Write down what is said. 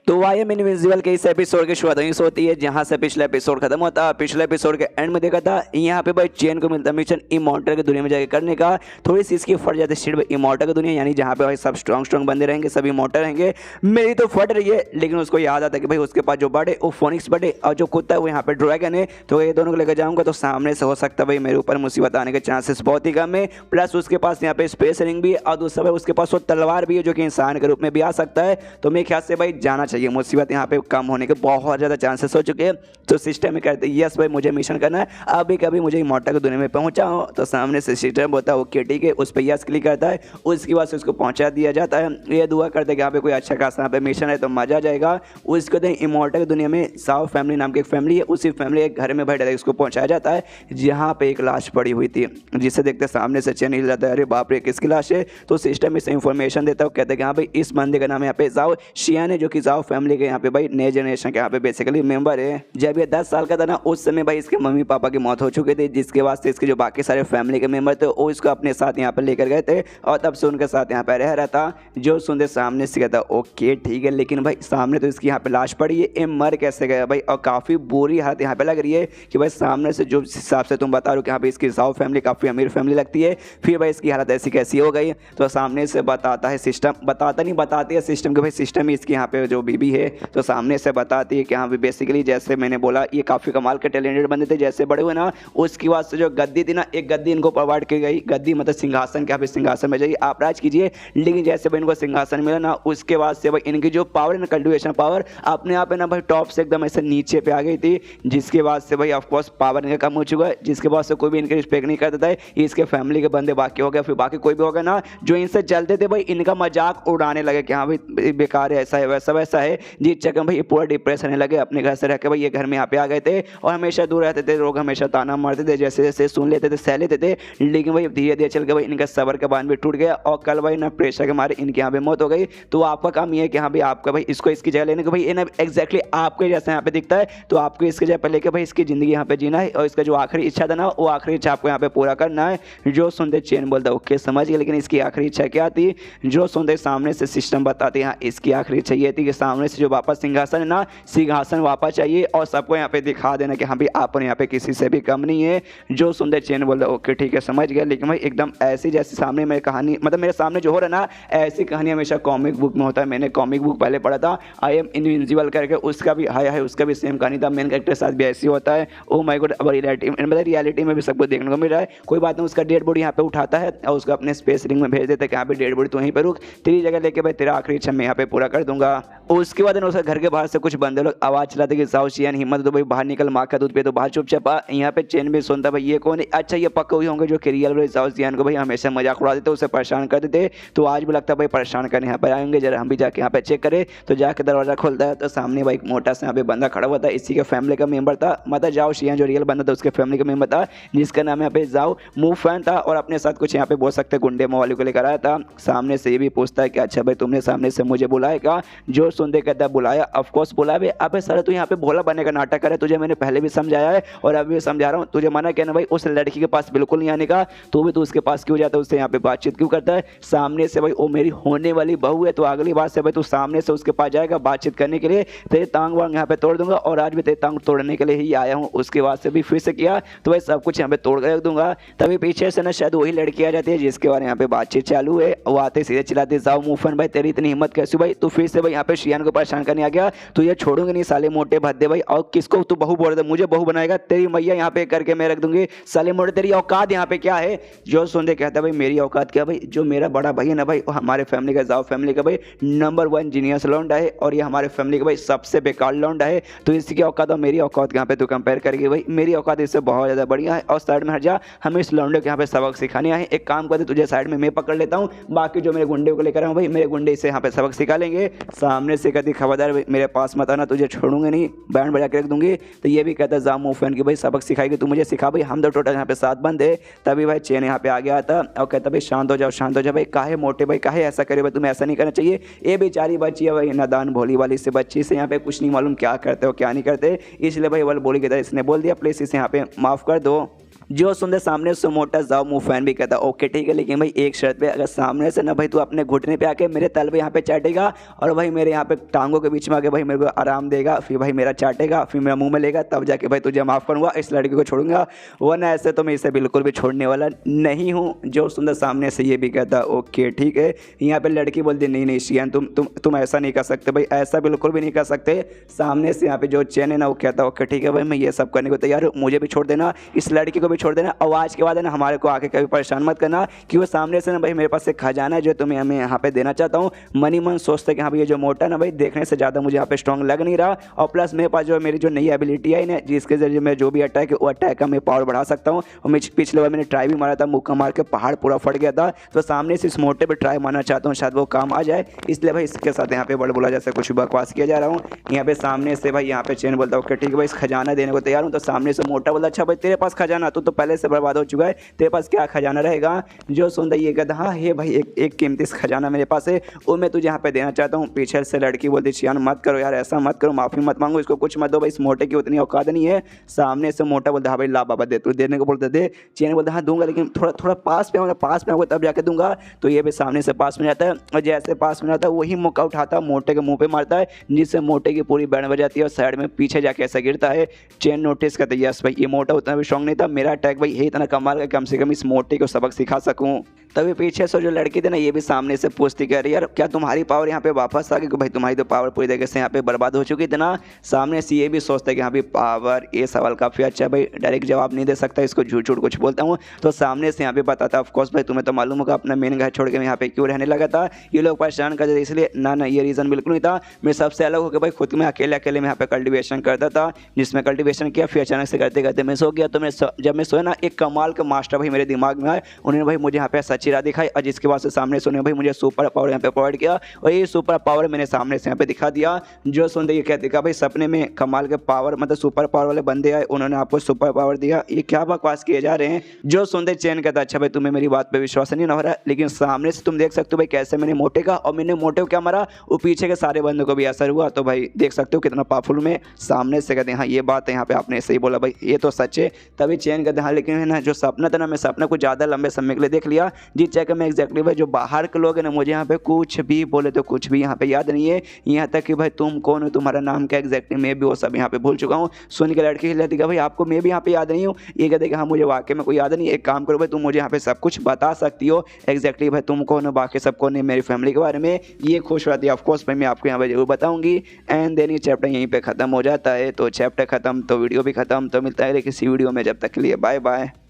तो I am invisible के इस एपिसोड की शुरुआत वहीं से होती है जहां से पिछला एपिसोड खत्म होता है। पिछले एपिसोड के एंड में देखा था यहाँ पे भाई चेन को मिलता मिशन इमॉर्टल की दुनिया में जाके करने का। थोड़ी सी इसकी फट जाती है इमॉर्टल की दुनिया, यानी जहाँ पे भाई सब स्ट्रॉन्ग बंदे रहेंगे, सब इमॉर्टल रहेंगे। मेरी तो फट रही है, लेकिन उसको याद आता है कि भाई उसके पास जो बर्ड है वो फोनिक्स बर्ड है और जो कुत्ता है वो यहाँ पे ड्रैगन है। तो ये दोनों को लेकर जाऊंगा तो सामने से हो सकता है भाई मेरे ऊपर मुसीबत आने के चांसेस बहुत ही कम है। प्लस उसके पास यहाँ पे स्पेस रिंग भी है और दूसरा भाई उसके पास वो तलवार भी है जो कि इंसान के रूप में भी आ सकता है। तो मेरे ख्याल से भाई जाना चाहिए, मुसीबत यहाँ पे कम होने के बहुत ज़्यादा चांसेस हो चुके हैं। तो सिस्टम में कहते हैं यस भाई मुझे मिशन करना है, अभी कभी मुझे इमॉर्टल की दुनिया में पहुंचा हो तो सामने से सिस्टम बोलता है ओके ठीक है, उस पर यस क्लिक करता है, उसके बाद से उसको पहुंचा दिया जाता है। ये दुआ करते हैं कि यहाँ पे कोई अच्छा खासा यहाँ पे मिशन है तो मजा आ जाएगा। उसके दिन इमॉर्टल की दुनिया में साव फैमिली नाम की एक फैमिली है, उसी फैमिली के घर में भाई उसको पहुंचाया जाता है जहाँ पे एक लाश पड़ी हुई थी, जिसे देखते सामने से चैन हिल जाता है, अरे बाप रे किसकी लाश है। तो सिस्टम इसे इन्फॉर्मेशन देता है, कहते हैं कि हाँ भाई इस बंदे का नाम यहाँ पे जाओ शियान है, जो कि जाओ फैमिली के यहाँ पे भाई नए जनरेशन के यहाँ पे बेसिकली मेंबर है। जब ये 10 साल का था ना उस समय भाई इसके मम्मी पापा की मौत हो चुकी थी, जिसके बाद से इसके जो बाकी सारे फैमिली के मेंबर थे वो इसको अपने साथ यहाँ पे लेकर गए थे और तब से उनके साथ यहाँ पे रह रहा था। जो सुनते सामने से कहता ओके ठीक है, लेकिन भाई सामने तो इसकी यहाँ पे लाश पड़ी है, ये मर कैसे गया भाई। और काफ़ी बुरी हालत यहाँ पे लग रही है कि भाई सामने से जो हिसाब से तुम बता रहे हो कि यहाँ पे इसकी साउ फैमिली काफ़ी अमीर फैमिली लगती है, फिर भाई इसकी हालत ऐसी कैसी हो गई। तो सामने से बताता है सिस्टम, बताता नहीं बताती है सिस्टम के भाई सिस्टम ही इसकी यहाँ पे जो बीबी है तो सामने से बताती है कि हाँ बेसिकली जैसे मैंने बोला ये काफ़ी कमाल के टैलेंटेड बंदे थे, जैसे बड़े हुए ना उसके बाद से जो गद्दी थी ना, एक गद्दी इनको प्रोवाइड की गई, गद्दी मतलब सिंहासन के यहाँ पे सिंहासन में जाइए आप राज कीजिए। लेकिन जैसे भाई इनको सिंहासन मिला ना उसके बाद से भाई इनकी जो पावर है ना कल्टिवेशन पावर अपने आप है ना भाई टॉप से एकदम ऐसे नीचे पे आ गई थी, जिसके बाद से भाई ऑफकोर्स पावर इनका कम हो चुका है, जिसके बाद से कोई भी इनकी रिस्पेक्ट नहीं करता था। इसके फैमिली के बंदे बाकी हो गए, फिर बाकी कोई भी होगा ना जो इनसे चलते थे भाई इनका मजाक उड़ाने लगे कि हाँ भाई बेकार है, ऐसा है वैसा है, जिस चक्कर भाई पूरा डिप्रेशन लगे, अपने घर से रह के भाई ये घर में यहाँ पे आ गए थे और हमेशा दूर रहते थे, लोग हमेशा ताना मारते थे, जैसे जैसे सुन लेते थे सह लेते थे। लेकिन भाई धीरे धीरे चल के भाई इनका सबर का बांध भी टूट गया और कल भाई ना प्रेशर के मारे इनके यहाँ पे मौत हो गई। तो आपका काम ये है कि हाँ भाई आपका भाई इसको इसकी जगह लेने को भाई ये ना एग्जैक्टली आपके जैसा यहाँ पे दिखता है, तो आपको इसकी जगह पे लेके भाई इसकी ज़िंदगी यहाँ पे जीना है और इसका जो आखिरी इच्छा था ना वो आखिरी इच्छा आपको यहाँ पे पूरा करना है। जो सुनते चैन बोलता है ओके समझ गया, लेकिन इसकी आखिरी इच्छा क्या थी। जो सुनते सामने से सिस्टम बताते हैं हाँ इसकी आखिरी इच्छा ये थी कि सामने से जो वापस सिंहासन है ना सिंहासन वापस चाहिए और सबको यहाँ पे दिखा देना कि हाँ भाई आप यहाँ पे किसी से भी कम नहीं है। जो सुनते चैन बोल रहा ओके ठीक है समझ गया, लेकिन भाई एकदम ऐसी जैसे सामने मेरी कहानी मतलब मेरे सामने जो हो रहा है ना ऐसी कहानी हमेशा कॉमिक बुक में होता है। मैंने कॉमिक बुक पहले पढ़ा था आई एम इनविजिबल करके, उसका भी हाय उसका भी सेम कहानी था, मेन कैरेक्टर साथ भी ऐसी होता है। ओ माय गॉड अब रियलिटी में भी सबको देखने को मिल रहा है। कोई बात नहीं, उसका डेड बॉडी यहाँ पे उठाता है और उसको अपने स्पेस रिंग में भेज देता है कि यहाँ पे डेड बॉडी तो वहीं पर रुक, तेरी जगह लेके भाई तेरा आखिरी इच्छा मैं यहाँ पे पूरा कर दूंगा। उसके बाद उसके घर के बाहर से कुछ बंदे लोग आवाज चलाते कि साउ शियान हिम्मत तो भाई बाहर निकल, माँ का दूध पे तो बाहर चुपचाप आ। यहाँ पे चैन भी सुनता भाई ये कौन है, अच्छा ये पक्का हुई होंगे जो कि रियल भाई साउ शियान को भाई हमेशा मजाक उड़ा देते, उसे परेशान कर देते। तो आज भी लगता है भाई परेशान करने यहाँ पर आएंगे, जरा हम भी जाके यहाँ पे चेक करें। तो जाके दरवाजा खोलता है तो सामने भाई मोटा सा यहाँ पे बंदा खड़ा हुआ था, इसी के फैमिली का मेंबर था, मतलब जाओ शियान जो रियल बंदा था उसके फैमिली का मेंबर था, जिसका नाम यहाँ पे जाओ मूव फैन था और अपने साथ कुछ यहाँ पे बोल सकते गुंडे मवाली को लेकर आया था। सामने से ये भी पूछता है कि अच्छा भाई तुमने सामने से मुझे बुलाएगा। जो सुनते कहता है बुलाया, ऑफकोर्स बुलावे। अबे सर तू यहाँ पे भोला बनने का नाटक करे, तुझे मैंने पहले भी समझाया है और अभी भी समझा रहा हूँ, तुझे मना किया ना भाई उस लड़की के पास बिल्कुल नहीं आने का, तो भी तू उसके पास क्यों जाता है, उससे यहाँ पे बातचीत क्यों करता है। सामने से भाई वो मेरी होने वाली बहू है, तो अगली बार से भाई तू सामने से उसके पास जाएगा बातचीत करने के लिए, तेरे टांग वांग यहाँ पे तोड़ दूंगा और आज भी तेरे टांग तोड़ने के लिए ही आया हूँ। उसके बाद से भी फिर से किया तो भाई सब कुछ यहाँ पे तोड़ कर दूंगा। तभी पीछे से ना शायद वही लड़की आ जाती है जिसके बारे यहाँ पे बातचीत चालू है, वो आते सीधे चिल्लाते जाओ मूफन भाई तेरी इतनी हिम्मत कैसी भाई, तू फिर से भाई यहाँ पे शियान को परेशान करने आ गया, तो ये छोड़ूंगे नहीं साले मोटे भद्दे भाई। और किसको तू बहू बोल रहा है, मुझे बहू बनाएगा, तेरी मैया यहाँ पे करके मैं रख दूंगी, साले मोटे तेरी औकात यहाँ पे क्या है। जो सुनते कहता भाई मेरी औकात क्या भाई, जो मेरा बड़ा भाई है ना भाई हमारे फैमिली का जाओ फैमिली का भाई नंबर 1 जीनियस लौंडा है और ये हमारे फैमिली का भाई सबसे बेकार लौंडा है, तो इसकी औकात और मेरी औकात यहाँ पे तू कंपेयर करेगी भाई, मेरी औकात इससे बहुत ज़्यादा बढ़िया है। और साइड में हट जा, हमें इस लौंडे को यहाँ पे सबक सिखाने आए। एक काम करते तुझे साइड में मैं पकड़ लेता हूँ, बाकी जो मेरे गुंडे को लेकर आऊँ भाई मेरे गुंडे इसे यहाँ पे सबक सिखा लेंगे। सामने से कहती खबरदार मेरे पास मत आना, तुझे छोड़ूंगे नहीं, बैंड बजा के रख दूंगी। तो ये भी कहता जामू फैन की भाई सबक सिखाएगी, तू मुझे सिखा भाई, हम दो टोटल यहाँ पे 7 बंद है। तभी भाई चैन यहाँ पे आ गया था और कहता भाई शांत हो जाओ भाई, काहे मोटे भाई काहे ऐसा करे भाई, तुम्हें ऐसा नहीं करना चाहिए। ये बेचारी बच्ची है भाई नादान भोली वाली से बच्ची से यहाँ पे कुछ नहीं मालूम क्या करते हो क्या नहीं करते, इसलिए भाई वाल बोली की तरह इसने बोल दिया प्लीज इसे यहाँ पे माफ कर दो। जो सुनते सामने से मोटा जाओ मुँह फैन भी कहता ओके ठीक है, लेकिन भाई एक शर्त पे, अगर सामने से ना भाई तू अपने घुटने पे आके मेरे तल पे यहाँ पे चाटेगा और भाई मेरे यहाँ पे टांगों के बीच में आके भाई मेरे को आराम देगा, फिर भाई मेरा चाटेगा, फिर मेरा मुंह में लेगा, तब जाके भाई तुझे माफ़ करूँगा, इस लड़की को छोड़ूंगा, वरना ऐसे तो मैं इसे बिल्कुल भी छोड़ने वाला नहीं हूँ। जो सुंदर सामने से ये भी कहता ओके ठीक है। यहाँ पे लड़की बोलती नहीं नहीं शियान तुम ऐसा नहीं कर सकते भाई, ऐसा बिल्कुल भी नहीं कर सकते। सामने से यहाँ पे जो चैन है ना वो कहता ओके ठीक है भाई मैं ये सब करने को तैयार हूँ, मुझे भी छोड़ देना, इस लड़की को भी छोड़ देना, और आज के बाद है ना हमारे को आके कभी परेशान मत करना, कि वो सामने से ना भाई मेरे पास एक खजाना है जो तुम्हें हमें यहाँ पे देना चाहता हूँ। मनी मन सोचते कि हाँ भाई ये जो मोटा ना भाई देखने से ज़्यादा मुझे यहाँ पे स्ट्रॉन्ग लग नहीं रहा, और प्लस मेरे पास जो मेरी जो नई एबिलिटी है ना जिसके जरिए मैं जो भी अटैक है वो अटैक का मैं पावर बढ़ा सकता हूँ। और मैं पिछले बार मैंने ट्राई भी मारा था, मुक्का मार के पहाड़ पूरा फट गया था, तो सामने से इस मोटे पे ट्राई मारना चाहता हूँ, शायद वो काम आ जाए, इसलिए भाई इसके साथ यहाँ पे बड़बोला जैसे कुछ बकवास किया जा रहा हूँ। यहाँ पे सामने से भाई यहाँ पे चैन बोलता ओके ठीक है भाई इस खजाना देने को तैयार हूँ, तो सामने से मोटा बोलता अच्छा भाई तेरे पास खजाना, तू तो पहले से बर्बाद हो चुका है, तेरे पास क्या खजाना रहेगा। जो सुनता ये कहता हाँ हे भाई एक कीमती खजाना मेरे पास है, वो मैं तुझे यहाँ पे देना चाहता हूँ। पीछे से लड़की बोलती शियान मत करो यार, ऐसा मत करो, माफ़ी मत मांगो, इसको कुछ मत दो भाई, इस मोटे की उतनी औकात नहीं है। सामने से मोटा बोलता हाँ भाई ला बाबा दे, तू देने को बोलते दे। चैन बोलता हाँ दूंगा, लेकिन थोड़ा थोड़ा पास पे आऊँगा, पास में आऊँगा तब जाके दूंगा। तो ये भी सामने से पास में जाता है, और जैसे पास में जाता है वही मौका उठाता मोटे के मुँह पे मारता है, जिससे मोटे की पूरी बैंड बज जाती है और साइड में पीछे जाके ऐसा गिरता है। चैन नोटिस करता है यस भाई ये मोटा उतना भी स्ट्रॉन्ग नहीं था, मेरा अटैक भाई ये इतना कमाल का कम से कम इस मोटे को सबक सिखा सकूँ। तभी पीछे से जो लड़की थी ना ये भी सामने से पूछती कह रही यार क्या तुम्हारी पावर यहाँ पे वापस आ गई, कि भाई तुम्हारी तो पावर पूरी तरीके से यहाँ पे बर्बाद हो चुकी थी ना। सामने से ये भी सोचता है कि हाँ भाई पावर, ये सवाल काफ़ी अच्छा है भाई, डायरेक्ट जवाब नहीं दे सकता, इसको झूठ झूठ कुछ बोलता हूँ। तो सामने से यहाँ पे बताता ऑफकोर्स भाई तुम्हें तो मालूम होगा अपना मेन घर छोड़ के मैं यहाँ पे क्यों रहने लगा था, ये लोग परेशान करते थे इसलिए। ना ना ये रीज़न बिल्कुल नहीं था, मैं सबसे अलग होकर भाई खुद में अकेले अकेले में यहाँ पे कल्टिवेशन करता था, जिसमें कल्टिवेशन किया, फिर अचानक से करते करते मैं सो गया। तो मैं जब मैं सोया ना एक कमाल का मास्टर भाई मेरे दिमाग में आए, उन्होंने भाई मुझे यहाँ पे सच्ची राह दिखाई, और जिसके बाद से सामने से उन्होंने भाई मुझे सुपर पावर यहाँ पे प्रोवाइड किया, और ये सुपर पावर मैंने सामने से यहाँ पे दिखा दिया। जो सुनते ये कहते देखा भाई सपने में कमाल के पावर मतलब सुपर पावर वाले बंदे आए, उन्होंने आपको सुपर पावर दिया, ये क्या बकवास किए जा रहे हैं। जो सुनते चैन कहता अच्छा भाई तुम्हें मेरी बात पे विश्वास नहीं हो रहा है, लेकिन सामने से तुम देख सकते हो भाई कैसे मैंने मोटे का, और मैंने मोटे को क्या मारा वो पीछे के सारे बंदों को भी असर हुआ, तो भाई देख सकते हो कितना पावरफुल में। सामने से कहते हैं हाँ ये बात है, यहाँ पे आपने सही बोला भाई ये तो सच है। तभी चैन कहते हाँ लेकिन है ना जो सपना था ना मैं सपना कुछ ज़्यादा लंबे समय के लिए देख लिया, जिस जगह में एग्जैक्टली भाई जो बाहर के लोग हैं ना मुझे यहाँ पे कुछ भी बोले तो कुछ भी यहाँ पे याद नहीं है, यहाँ तक कि भाई तुम कौन हो, तुम्हारा नाम क्या एग्जैक्टली मैं भी वो सब यहाँ पे भूल चुका हूँ। सुन के लड़की कहती भाई आपको मैं भी यहाँ पे याद नहीं हूँ, ये कहते हाँ मुझे वाकई में कोई याद नहीं, एक काम करो भाई तुम मुझे यहाँ पे सब कुछ बता सकती हो एग्जैक्टली भाई तुम कौन हो, बाकी सब कौन है, मेरी फैमिली के बारे में। ये खुश रहती है ऑफकोर्स भाई मैं आपको यहाँ पे जरूर बताऊँगी। एंड देन ये चैप्टर यहीं पर ख़त्म हो जाता है। तो चैप्टर ख़त्म तो वीडियो भी ख़त्म, तो मिलता है किसी वीडियो में, जब तक के लिए बाय बाय।